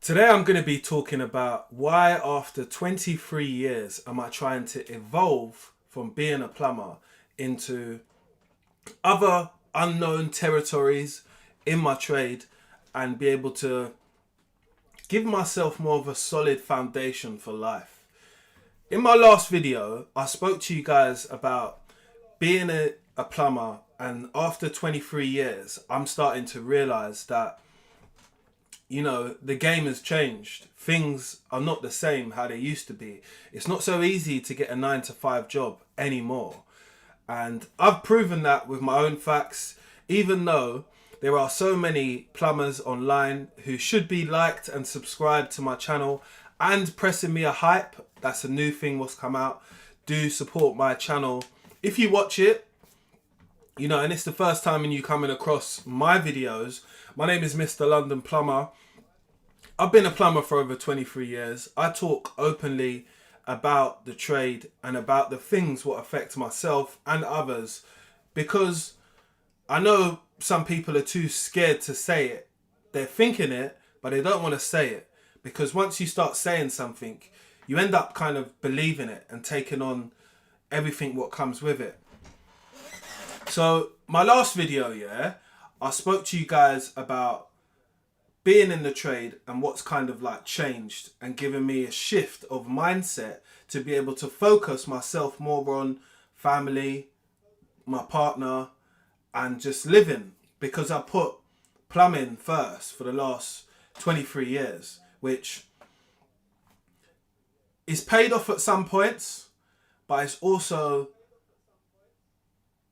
Today I'm going to be talking about why after 23 years am I trying to evolve from being a plumber into other unknown territories in my trade and be able to give myself more of a solid foundation for life. In my last video, I spoke to you guys about being a plumber, and after 23 years, I'm starting to realize that the game has changed. Things are not the same how they used to be. It's not so easy to get a 9 to 5 job anymore. And I've proven that with my own facts, even though there are so many plumbers online who should be liked and subscribed to my channel and pressing me a hype. That's a new thing what's come out. Do support my channel. If you watch it, and it's the first time in you coming across my videos, my name is Mr. London Plumber. I've been a plumber for over 23 years. I talk openly about the trade and about the things what affect myself and others, because I know some people are too scared to say it. They're thinking it, but they don't want to say it, because once you start saying something, you end up kind of believing it and taking on everything what comes with it. So my last video, I spoke to you guys about being in the trade and what's kind of like changed and given me a shift of mindset to be able to focus myself more on family, my partner, and just living, because I put plumbing first for the last 23 years, which is paid off at some points, but it's also,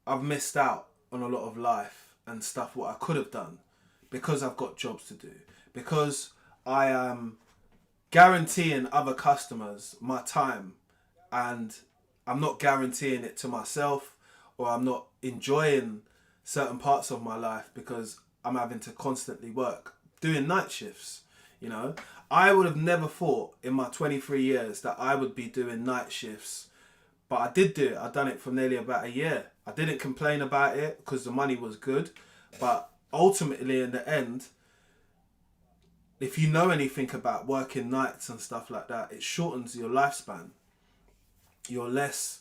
I've missed out on a lot of life and stuff what I could have done, because I've got jobs to do, because I am guaranteeing other customers my time, and I'm not guaranteeing it to myself, or I'm not enjoying certain parts of my life because I'm having to constantly work doing night shifts. I would have never thought in my 23 years that I would be doing night shifts, but I did do it. I've done it for nearly about a year. I didn't complain about it because the money was good, but ultimately in the end, if you know anything about working nights and stuff like that, it shortens your lifespan. You're less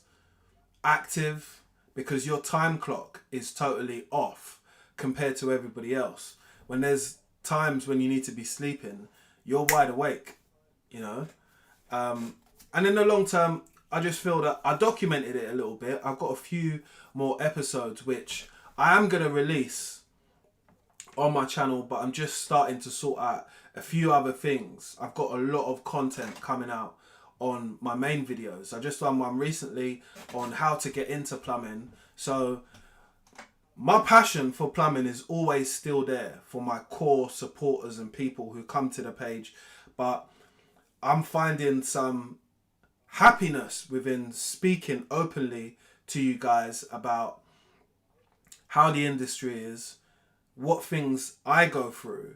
active because your time clock is totally off compared to everybody else. When there's times when you need to be sleeping, you're wide awake, and in the long term, I just feel that I documented it a little bit. I've got a few more episodes which I am going to release on my channel, but I'm just starting to sort out a few other things. I've got a lot of content coming out on my main videos. I just done one recently on how to get into plumbing. So my passion for plumbing is always still there for my core supporters and people who come to the page, but I'm finding some happiness within speaking openly to you guys about how the industry is, what things I go through,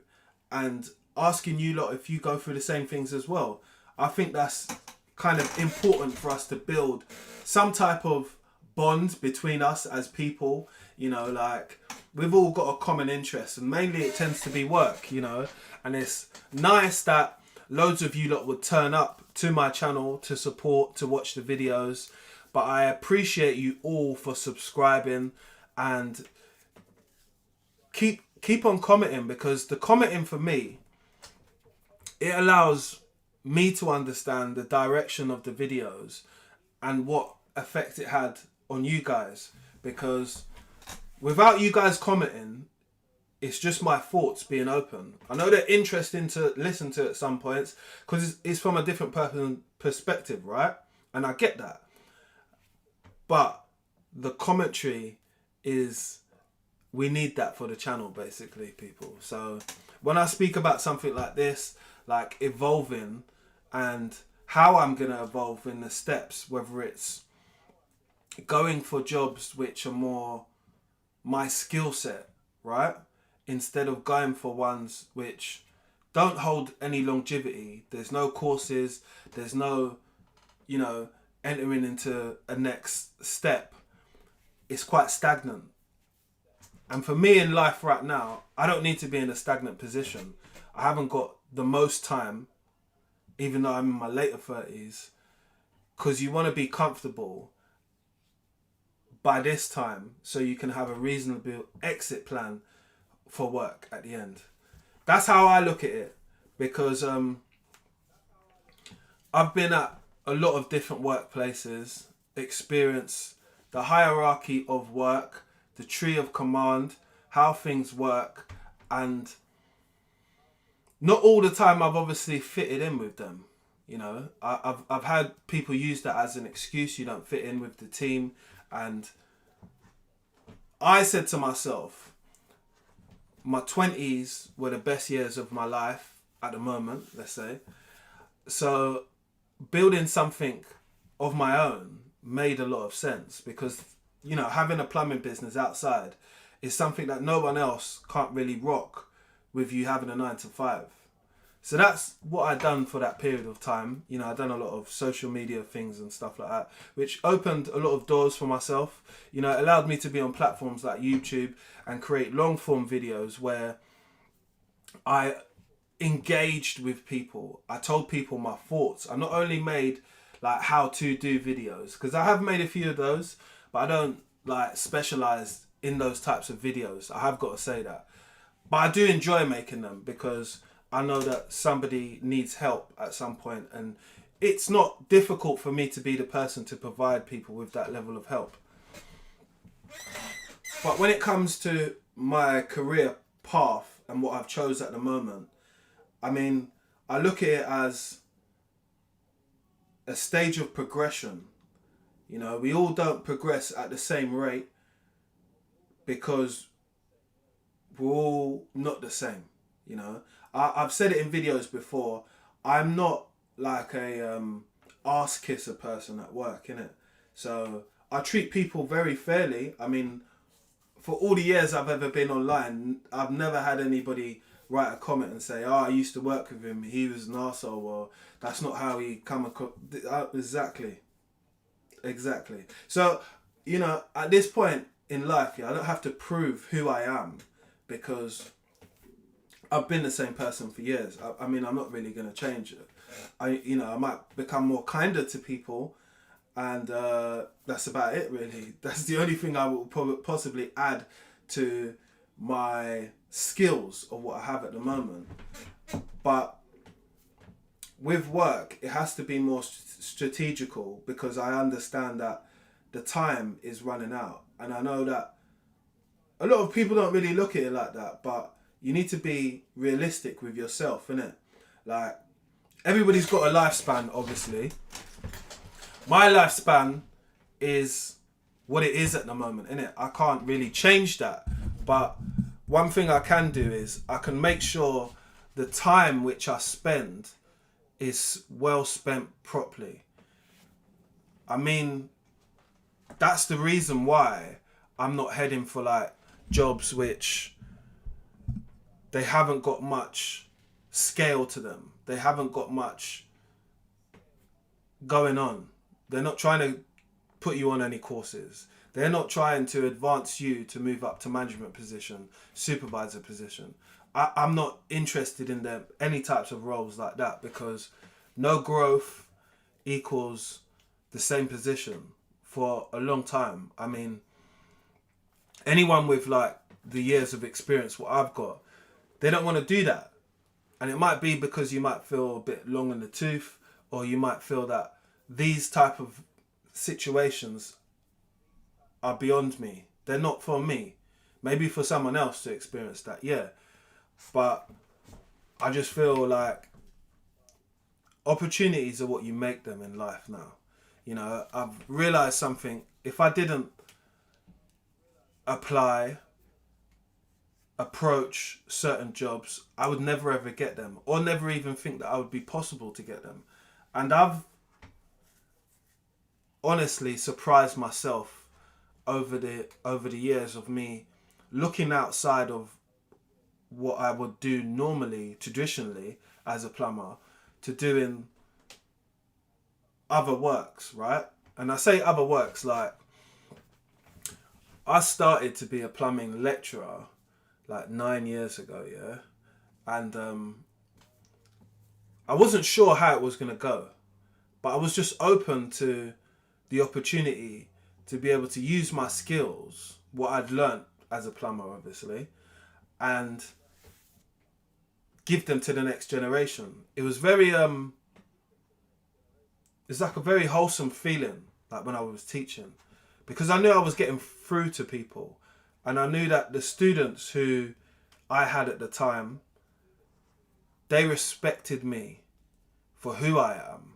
and asking you lot if you go through the same things as well. I think that's kind of important for us to build some type of bond between us as people. Like, we've all got a common interest, and mainly it tends to be work, and it's nice that loads of you lot would turn up to my channel to support, to watch the videos. But I appreciate you all for subscribing, and keep on commenting, because the commenting for me, it allows me to understand the direction of the videos and what effect it had on you guys, because without you guys commenting, it's just my thoughts being open. I know they're interesting to listen to at some points because it's from a different person perspective, right? And I get that. But the commentary is, we need that for the channel, basically, people. So when I speak about something like this, like evolving and how I'm going to evolve in the steps, whether it's going for jobs which are more my skill set, right? Instead of going for ones which don't hold any longevity. There's no courses, there's no, entering into a next step. It's quite stagnant. And for me in life right now, I don't need to be in a stagnant position. I haven't got the most time, even though I'm in my later 30s, because you want to be comfortable by this time so you can have a reasonable exit plan for work at the end. That's how I look at it, because I've been at a lot of different workplaces, experienced the hierarchy of work, the tree of command, how things work, and not all the time I've obviously fitted in with them. You know, I've had people use that as an excuse. You don't fit in with the team, and I said to myself, my 20s were the best years of my life at the moment, let's say. So building something of my own made a lot of sense, because, you know, having a plumbing business outside is something that no one else can't really rock with you having a 9 to 5. So that's what I'd done for that period of time. You know, I'd done a lot of social media things and stuff like that, which opened a lot of doors for myself. You know, it allowed me to be on platforms like YouTube and create long form videos where I engaged with people. I told people my thoughts. I not only made like how to do videos, because I have made a few of those, but I don't like specialize in those types of videos. I have got to say that. But I do enjoy making them because I know that somebody needs help at some point, and it's not difficult for me to be the person to provide people with that level of help. But when it comes to my career path and what I've chose at the moment, I mean, I look at it as a stage of progression. You know, we all don't progress at the same rate because we're all not the same. You know, I've said it in videos before. I'm not like a arse kisser person at work, innit? So I treat people very fairly. I mean, for all the years I've ever been online, I've never had anybody write a comment and say, "Oh, I used to work with him. He was an arsehole," or "That's not how he come across." Exactly. So, you know, at this point in life, yeah, I don't have to prove who I am, because I've been the same person for years. I mean, I'm not really going to change it. I might become more kinder to people, and that's about it, really. That's the only thing I will possibly add to my skills of what I have at the moment. But with work, it has to be more strategical, because I understand that the time is running out. And I know that a lot of people don't really look at it like that, but you need to be realistic with yourself, innit? Like, everybody's got a lifespan, obviously. My lifespan is what it is at the moment, innit? I can't really change that. But one thing I can do is I can make sure the time which I spend is well spent properly. I mean, that's the reason why I'm not heading for like jobs which they haven't got much scale to them. They haven't got much going on. They're not trying to put you on any courses. They're not trying to advance you to move up to management position, supervisor position. I'm not interested in them, any types of roles like that, because no growth equals the same position for a long time. I mean, anyone with like the years of experience what I've got, they don't want to do that. And it might be because you might feel a bit long in the tooth, or you might feel that these type of situations are beyond me. They're not for me. Maybe for someone else to experience that, yeah. But I just feel like opportunities are what you make them in life now. You know, I've realised something. If I didn't approach certain jobs, I would never ever get them, or never even think that I would be possible to get them. And I've honestly surprised myself over the years of me looking outside of what I would do normally, traditionally, as a plumber, to doing other works, right? And I say other works like I started to be a plumbing lecturer like 9 years ago, yeah? And I wasn't sure how it was going to go, but I was just open to the opportunity to be able to use my skills, what I'd learnt as a plumber, obviously, and give them to the next generation. It was very, it's like a very wholesome feeling, like when I was teaching, because I knew I was getting through to people, and I knew that the students who I had at the time, they respected me for who I am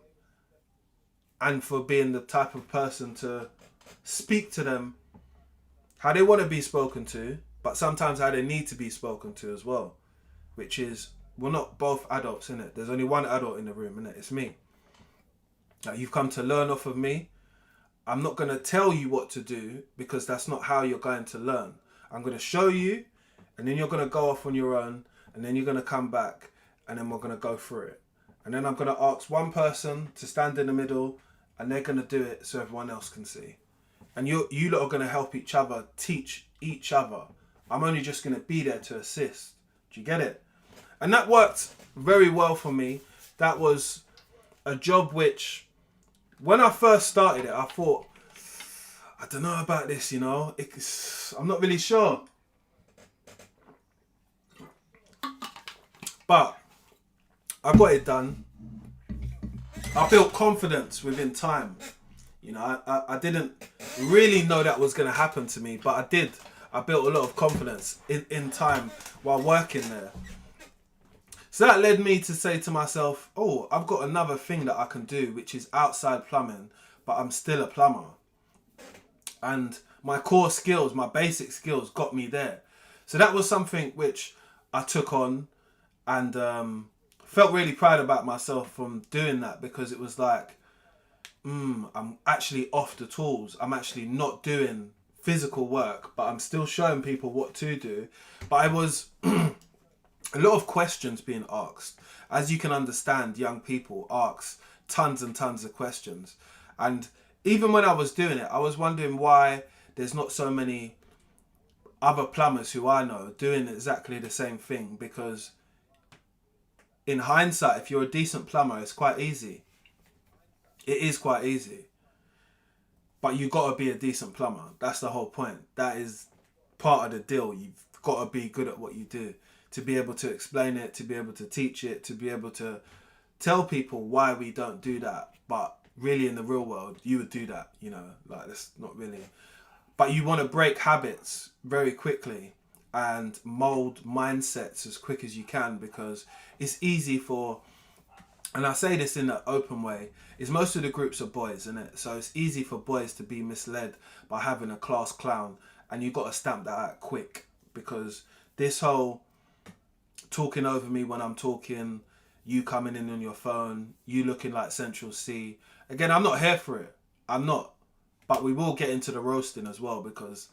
and for being the type of person to speak to them how they want to be spoken to, but sometimes how they need to be spoken to as well, which is, we're not both adults, innit? There's only one adult in the room, innit? It's me. Like, you've come to learn off of me. I'm not going to tell you what to do, because that's not how you're going to learn. I'm going to show you, and then you're going to go off on your own, and then you're going to come back, and then we're going to go through it. And then I'm going to ask one person to stand in the middle, and they're going to do it so everyone else can see. And you lot are going to help each other, teach each other. I'm only just going to be there to assist. Do you get it? And that worked very well for me. That was a job which, when I first started it, I thought, I don't know about this, you know. I'm not really sure. But I got it done. I built confidence within time. You know, I didn't really know that was going to happen to me, but I did. I built a lot of confidence in time while working there. So that led me to say to myself, oh, I've got another thing that I can do, which is outside plumbing, but I'm still a plumber. And my core skills, my basic skills got me there. So that was something which I took on, and felt really proud about myself from doing that, because it was like, I'm actually off the tools. I'm actually not doing physical work, but I'm still showing people what to do. But I was a lot of questions being asked. As you can understand, young people ask tons and tons of questions. And even when I was doing it, I was wondering why there's not so many other plumbers who I know doing exactly the same thing. Because in hindsight, if you're a decent plumber, it's quite easy. It is quite easy. But you got to be a decent plumber. That's the whole point. That is part of the deal. You've got to be good at what you do, to be able to explain it, to be able to teach it, to be able to tell people why we don't do that. But really, in the real world, you would do that, you know, like, that's not really. But you want to break habits very quickly and mold mindsets as quick as you can, because it's easy for, and I say this in an open way, is most of the groups are boys, isn't it? So it's easy for boys to be misled by having a class clown, and you've got to stamp that out quick, because this whole talking over me when I'm talking, you coming in on your phone, you looking like Central C. Again, I'm not here for it. I'm not. But we will get into the roasting as well, because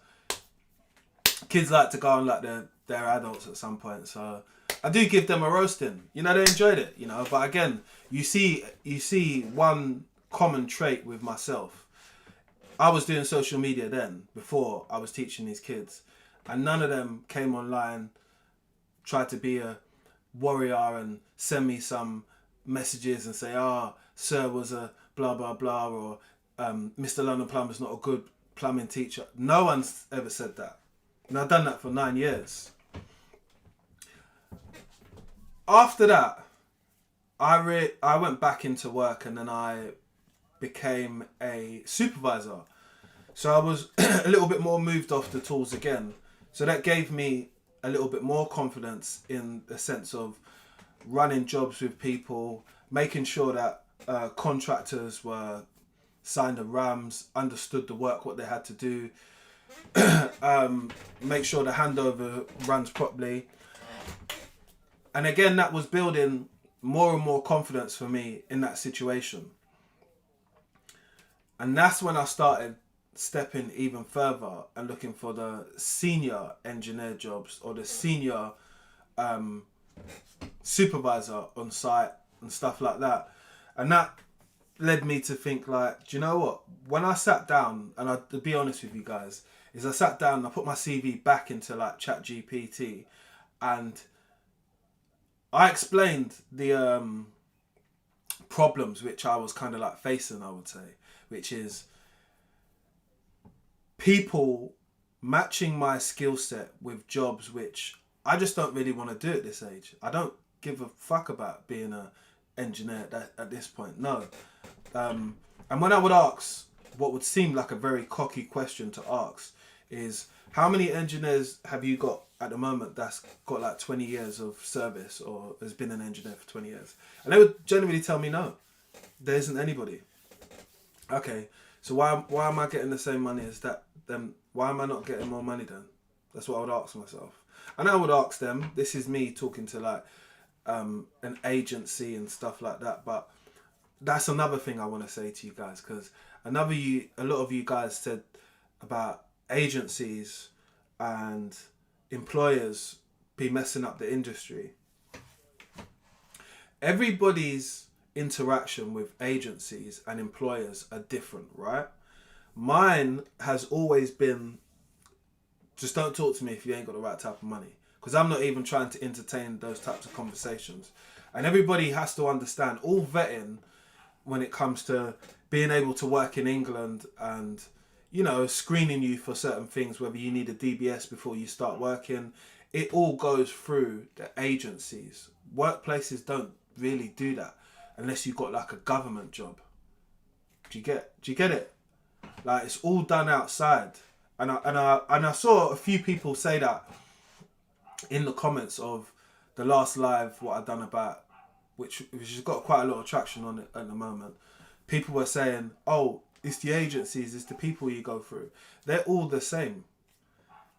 kids like to go on like they're adults at some point. So I do give them a roasting. You know, they enjoyed it, you know. But again, you see one common trait with myself. I was doing social media then, before I was teaching these kids. And none of them came online, tried to be a warrior and send me some messages and say, sir was a blah, blah, blah, or Mr. London Plumber's not a good plumbing teacher. No one's ever said that. And I've done that for 9 years. After that, I went back into work, and then I became a supervisor. So I was a little bit more moved off the tools again. So that gave me a little bit more confidence in the sense of running jobs with people, making sure that contractors were signed the RAMs, understood the work, what they had to do, make sure the handover runs properly. And again, that was building more and more confidence for me in that situation. And that's when I started stepping even further and looking for the senior engineer jobs, or the senior supervisor on site and stuff like that. And that led me to think, like, do you know what? When I sat down, and to be honest with you guys, is I sat down and I put my CV back into like ChatGPT, and I explained the problems which I was kind of like facing, I would say, which is people matching my skill set with jobs which I just don't really want to do at this age. I don't give a fuck about being a engineer at this point. No. And when I would ask what would seem like a very cocky question to ask is, how many engineers have you got at the moment that's got like 20 years of service or has been an engineer for 20 years? And they would generally tell me no, there isn't anybody. Okay, so why am I getting the same money as that? Then why am I not getting more money then? That's what I would ask myself. And I would ask them, this is me talking to like an agency and stuff like that, but that's another thing I want to say to you guys, because a lot of you guys said about agencies and employers be messing up the industry. Everybody's interaction with agencies and employers are different, right? Mine has always been, just don't talk to me if you ain't got the right type of money, because I'm not even trying to entertain those types of conversations. And everybody has to understand, all vetting when it comes to being able to work in England and, you know, screening you for certain things, whether you need a DBS before you start working, it all goes through the agencies. Workplaces don't really do that unless you've got like a government job. Do you get it? Like, it's all done outside. And I saw a few people say that in the comments of the last live what I've done about, which has got quite a lot of traction on it at the moment. People were saying, oh, it's the agencies, it's the people you go through. They're all the same.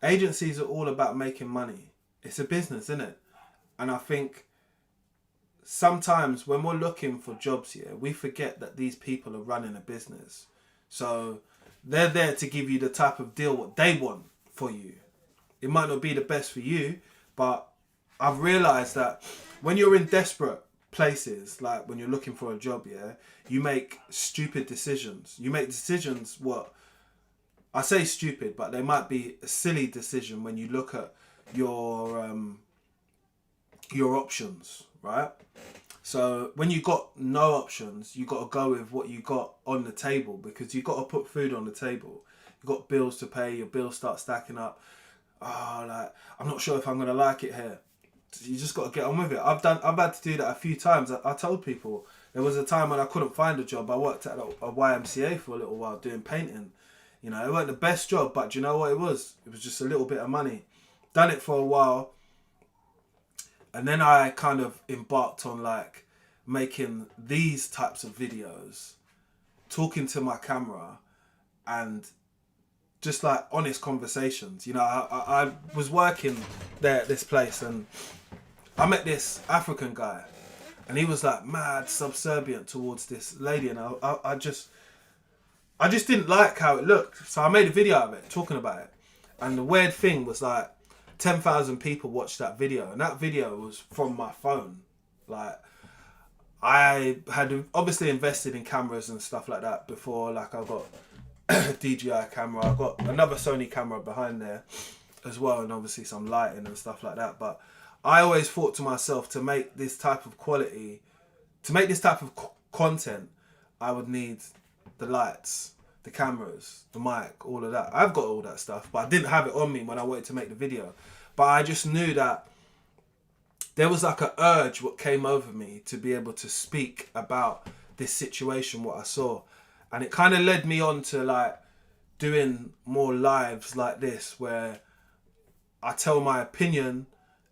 Agencies are all about making money. It's a business, isn't it? And I think sometimes when we're looking for jobs here, we forget that these people are running a business. So they're there to give you the type of deal what they want for you. It might not be the best for you, but I've realised that when you're in desperate places, like when you're looking for a job, yeah, you make stupid decisions. You make decisions, what I say stupid, but they might be a silly decision when you look at your options, right? So when you got no options, you got to go with what you got on the table, because you got to put food on the table. You got bills to pay. Your bills start stacking up. Oh, like, I'm not sure if I'm gonna like it here. You just got to get on with it. I've had to do that a few times. I told people there was a time when I couldn't find a job. I worked at a YMCA for a little while doing painting. You know, it wasn't the best job, but do you know what it was? It was just a little bit of money. Done it for a while, and then I kind of embarked on like making these types of videos, talking to my camera, and just like honest conversations. You know, I was working there at this place, and I met this African guy, and he was like mad subservient towards this lady, and I just didn't like how it looked. So I made a video of it, talking about it. And the weird thing was like 10,000 people watched that video, and that video was from my phone. Like, I had obviously invested in cameras and stuff like that before. Like, I got a DJI camera, I got another Sony camera behind there as well, and obviously some lighting and stuff like that. But I always thought to myself, to make this type of quality, to make this type of content, I would need the lights, the cameras, the mic, all of that. I've got all that stuff, but I didn't have it on me when I wanted to make the video. But I just knew that there was like an urge what came over me to be able to speak about this situation, what I saw. And it kind of led me on to like doing more lives like this, where I tell my opinion,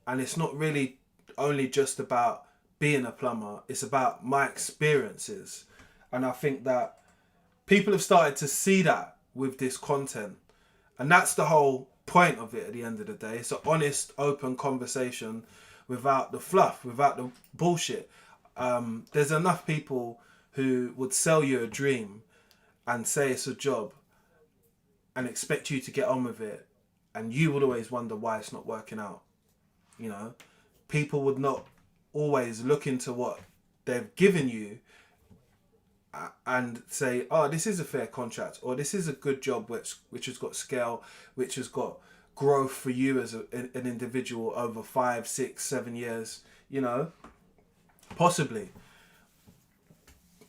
and it's not really only just about being a plumber, it's about my experiences. And I think that people have started to see that with this content. And that's the whole point of it at the end of the day. It's an honest, open conversation without the fluff, without the bullshit. There's enough people who would sell you a dream and say it's a job and expect you to get on with it, and you would always wonder why it's not working out. You know, people would not always look into what they've given you and say, oh, this is a fair contract, or this is a good job which has got scale, which has got growth for you as an individual over 5, 6, 7 years, possibly.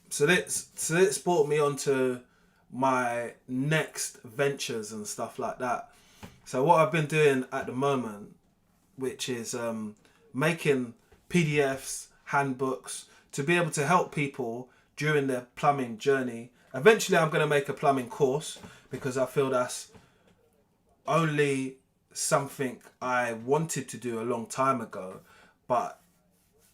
So that's brought me onto my next ventures and stuff like that. So what I've been doing at the moment, which is making PDFs, handbooks, to be able to help people during their plumbing journey. Eventually I'm going to make a plumbing course, because I feel that's only something I wanted to do a long time ago, but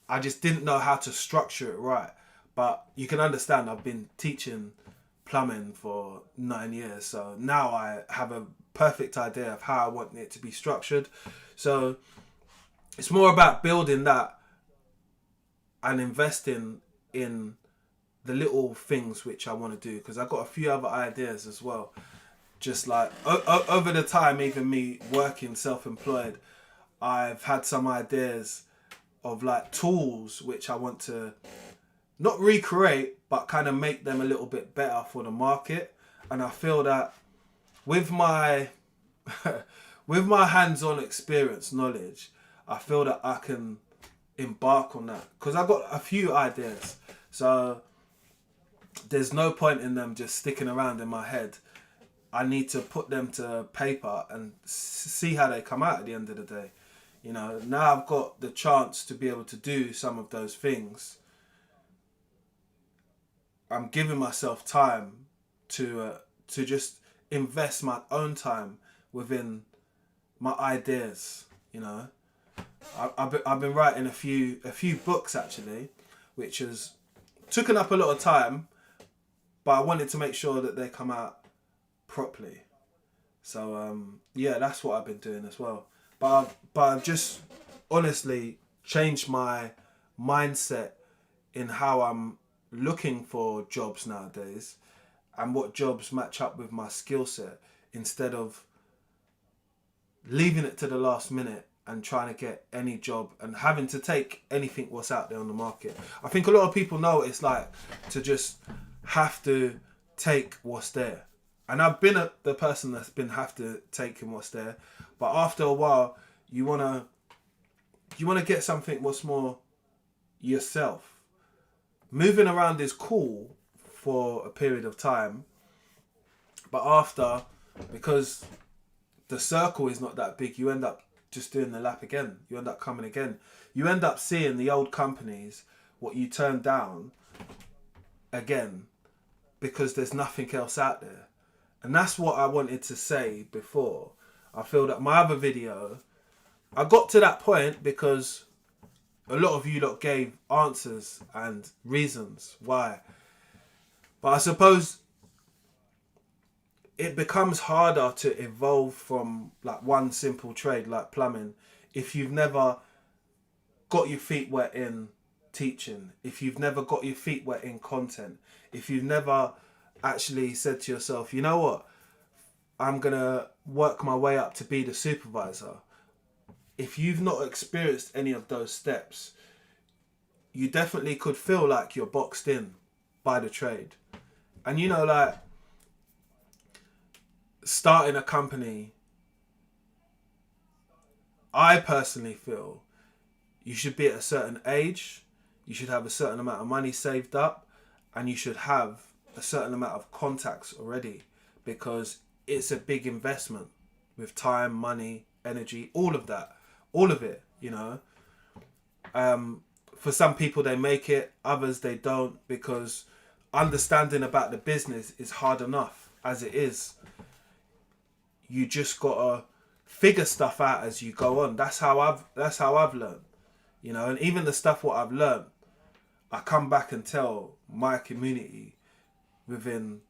I just didn't know how to structure it right. But you can understand, I've been teaching plumbing for 9 years, so now I have a perfect idea of how I want it to be structured. So it's more about building that and investing in the little things which I want to do, because I've got a few other ideas as well. Just like over the time, even me working self-employed, I've had some ideas of like tools which I want to not recreate, but kind of make them a little bit better for the market. And I feel that with my with my hands-on experience, knowledge, I feel that I can embark on that, because I've got a few ideas. So there's no point in them just sticking around in my head. I need to put them to paper and see how they come out at the end of the day. Now I've got the chance to be able to do some of those things. I'm giving myself time to just invest my own time within my ideas. I've been writing a few books actually, which has taken up a lot of time, but I wanted to make sure that they come out properly. So that's what I've been doing as well. But I've just honestly changed my mindset in how I'm looking for jobs nowadays, and what jobs match up with my skill set, instead of leaving it to the last minute and trying to get any job and having to take anything what's out there on the market. I think a lot of people know what it's like to just have to take what's there. And I've been the person that's been have to taking what's there. But after a while, you wanna get something what's more yourself. Moving around is cool for a period of time, but after, because the circle is not that big, you end up just doing the lap again. You end up coming again. You end up seeing the old companies, what you turned down, again, because there's nothing else out there. And that's what I wanted to say before. I feel that my other video, I got to that point because a lot of you lot gave answers and reasons why. But I suppose it becomes harder to evolve from like one simple trade like plumbing if you've never got your feet wet in teaching, if you've never got your feet wet in content, if you've never actually said to yourself, you know what, I'm gonna work my way up to be the supervisor. If you've not experienced any of those steps, you definitely could feel like you're boxed in by the trade. And like starting a company, I personally feel you should be at a certain age, you should have a certain amount of money saved up, and you should have a certain amount of contacts already, because it's a big investment with time, money, energy, all of that, all of it, For some people they make it, others they don't, because understanding about the business is hard enough as it is. You just gotta figure stuff out as you go on. That's how I've learned, and even the stuff what I've learned, I come back and tell my community within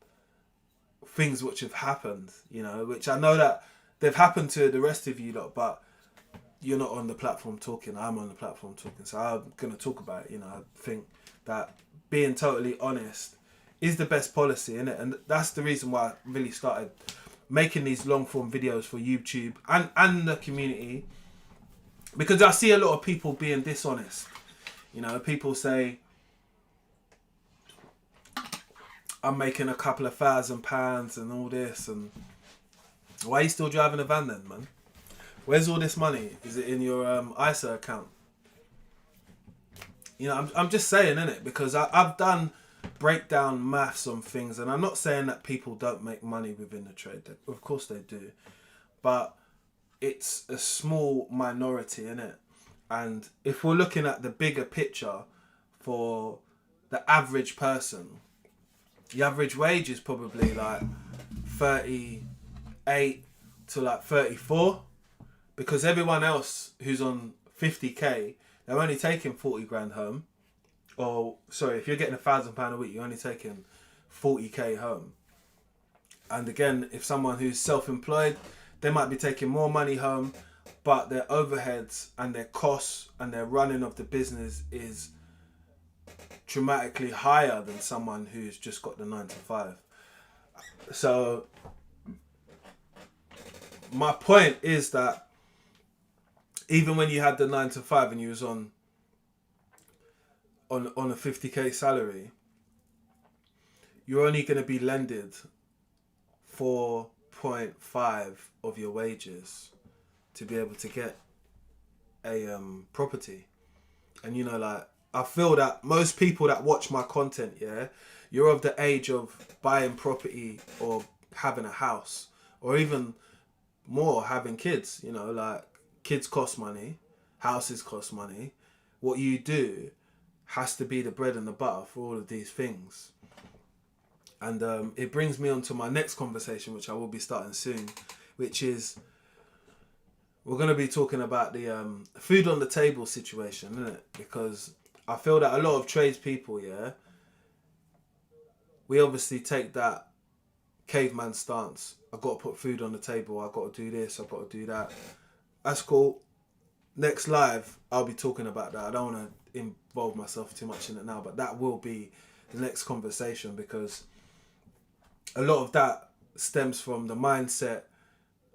things which have happened, which I know that they've happened to the rest of you lot, but you're not on the platform talking, I'm on the platform talking, so I'm going to talk about it. I think that being totally honest is the best policy, innit? And that's the reason why I really started making these long form videos for YouTube and the community, because I see a lot of people being dishonest. People say, I'm making a couple of £1,000 and all this, and why are you still driving a van then, man? Where's all this money? Is it in your ISA account? You know, I'm just saying, innit? Because I've done breakdown maths on things, and I'm not saying that people don't make money within the trade. Of course they do. But it's a small minority, innit? And if we're looking at the bigger picture for the average person, the average wage is probably like 38 to like 34, because everyone else who's on 50k, they're only taking 40 grand home. Or sorry, if you're getting £1,000 a week, you're only taking 40k home. And again, if someone who's self-employed, they might be taking more money home, but their overheads and their costs and their running of the business is dramatically higher than someone who's just got the 9 to 5. So my point is that even when you had the 9 to 5 and you was on a 50k salary, you're only going to be lended 4.5 of your wages to be able to get a property. And you know, like, I feel that most people that watch my content, yeah, you're of the age of buying property or having a house, or even more, having kids. You know, like, kids cost money, houses cost money. What you do has to be the bread and the butter for all of these things. And it brings me on to my next conversation, which I will be starting soon, which is we're going to be talking about the food on the table situation, isn't it? Because I feel that a lot of tradespeople, yeah, we obviously take that caveman stance. I've got to put food on the table. I've got to do this. I've got to do that. That's cool. Next live, I'll be talking about that. I don't want to involve myself too much in it now, but that will be the next conversation, because a lot of that stems from the mindset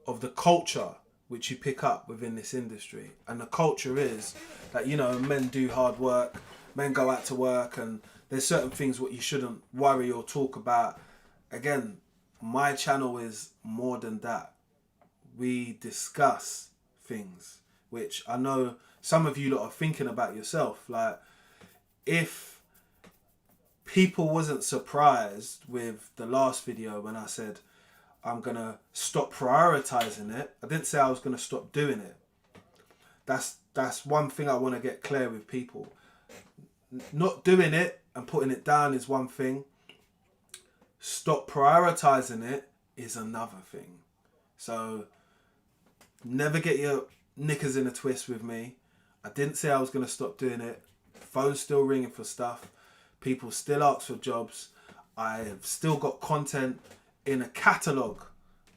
of the culture which you pick up within this industry. And the culture is that, you know, men do hard work, men go out to work, and there's certain things what you shouldn't worry or talk about. Again, my channel is more than that. We discuss things which I know some of you lot are thinking about yourself. Like, if people wasn't surprised with the last video when I said I'm going to stop prioritizing it, I didn't say I was going to stop doing it. That's one thing I want to get clear with people. Not doing it and putting it down is one thing. Stop prioritizing it is another thing. So never get your knickers in a twist with me. I didn't say I was going to stop doing it. Phone's still ringing for stuff. People still ask for jobs. I have still got content in a catalogue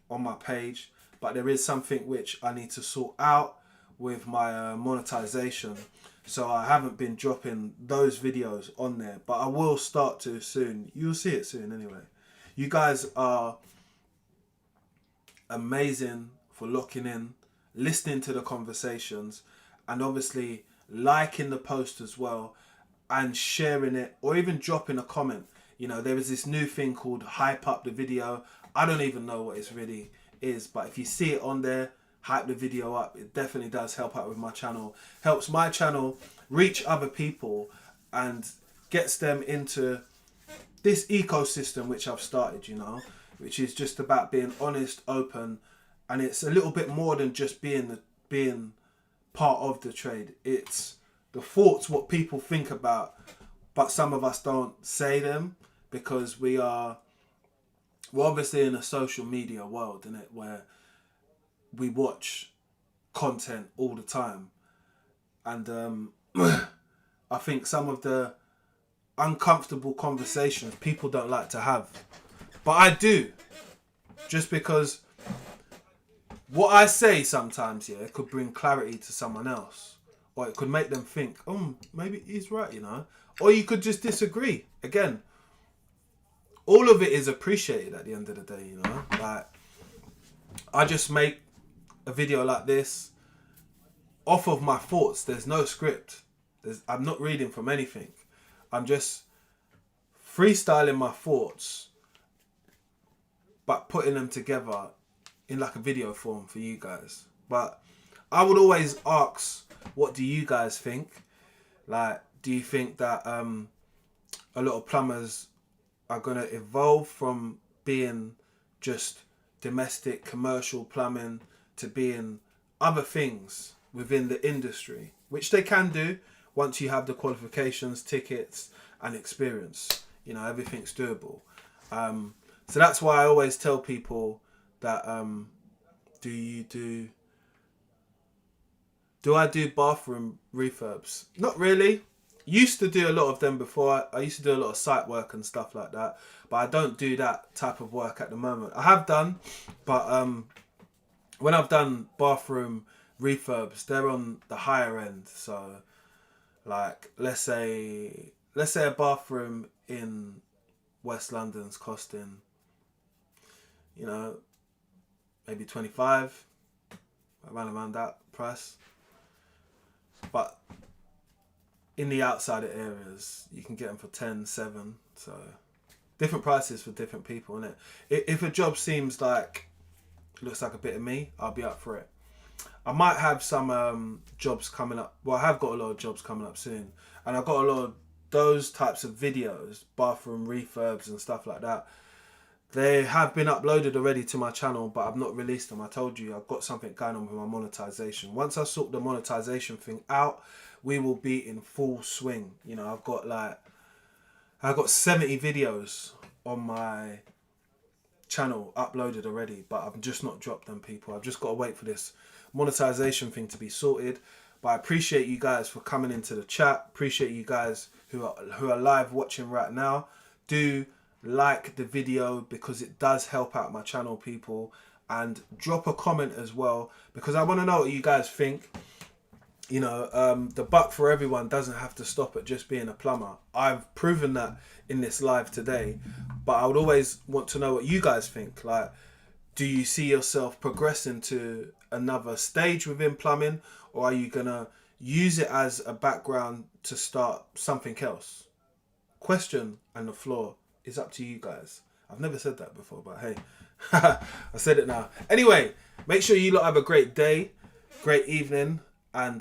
on my page, but there is something which I need to sort out with my monetization. So I haven't been dropping those videos on there, but I will start to soon. You'll see it soon anyway. You guys are amazing for locking in, listening to the conversations, and obviously liking the post as well, and sharing it, or even dropping a comment. You know, there is this new thing called hype up the video. I don't even know what it really is, but if you see it on there, hype the video up. It definitely does help out with my channel. Helps my channel reach other people and gets them into this ecosystem which I've started, you know, which is just about being honest, open, and it's a little bit more than just being part of the trade. It's the thoughts, what people think about, but some of us don't say them because we're obviously in a social media world, isn't it, where we watch content all the time, and I think some of the uncomfortable conversations people don't like to have, but I do, just because what I say sometimes, yeah, could bring clarity to someone else, or it could make them think, oh, maybe he's right, you know, or you could just disagree. Again, all of it is appreciated at the end of the day, you know. Like, I just make a video like this off of my thoughts. There's no script. I'm not reading from anything. I'm just freestyling my thoughts, but putting them together in like a video form for you guys. But I would always ask, what do you guys think? Like, do you think that a lot of plumbers are going to evolve from being just domestic commercial plumbing to being other things within the industry, which they can do once you have the qualifications, tickets and experience? You know, everything's doable. So that's why I always tell people that do I do bathroom refurbs? Not really. Used to do a lot of them before. I used to do a lot of site work and stuff like that, but I don't do that type of work at the moment. I have done, but when I've done bathroom refurbs, they're on the higher end. So like, let's say a bathroom in West London's costing, you know, maybe 25, around that price. But in the outside areas, you can get them for 10, 7. So different prices for different people, innit? If a job seems like, looks like a bit of me, I'll be up for it. I might have some jobs coming up. Well, I have got a lot of jobs coming up soon. And I've got a lot of those types of videos, bathroom refurbs and stuff like that. They have been uploaded already to my channel, but I've not released them. I told you I've got something going on with my monetization. Once I sort the monetization thing out, we will be in full swing. You know, I've got 70 videos on my channel uploaded already, but I've just not dropped them, people. I've just got to wait for this monetization thing to be sorted. But I appreciate you guys for coming into the chat. Appreciate you guys who are live watching right now. Do like the video because it does help out my channel, people, and drop a comment as well because I want to know what you guys think. You know, the buck for everyone doesn't have to stop at just being a plumber. I've proven that in this live today, but I would always want to know what you guys think. Like, do you see yourself progressing to another stage within plumbing, or are you gonna use it as a background to start something else? Question and the floor is up to you guys. I've never said that before, but hey, I said it now. Anyway, make sure you lot have a great day, great evening, and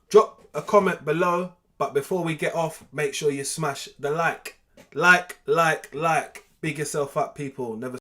drop a comment below. But before we get off, make sure you smash the like. Big yourself up, people. Never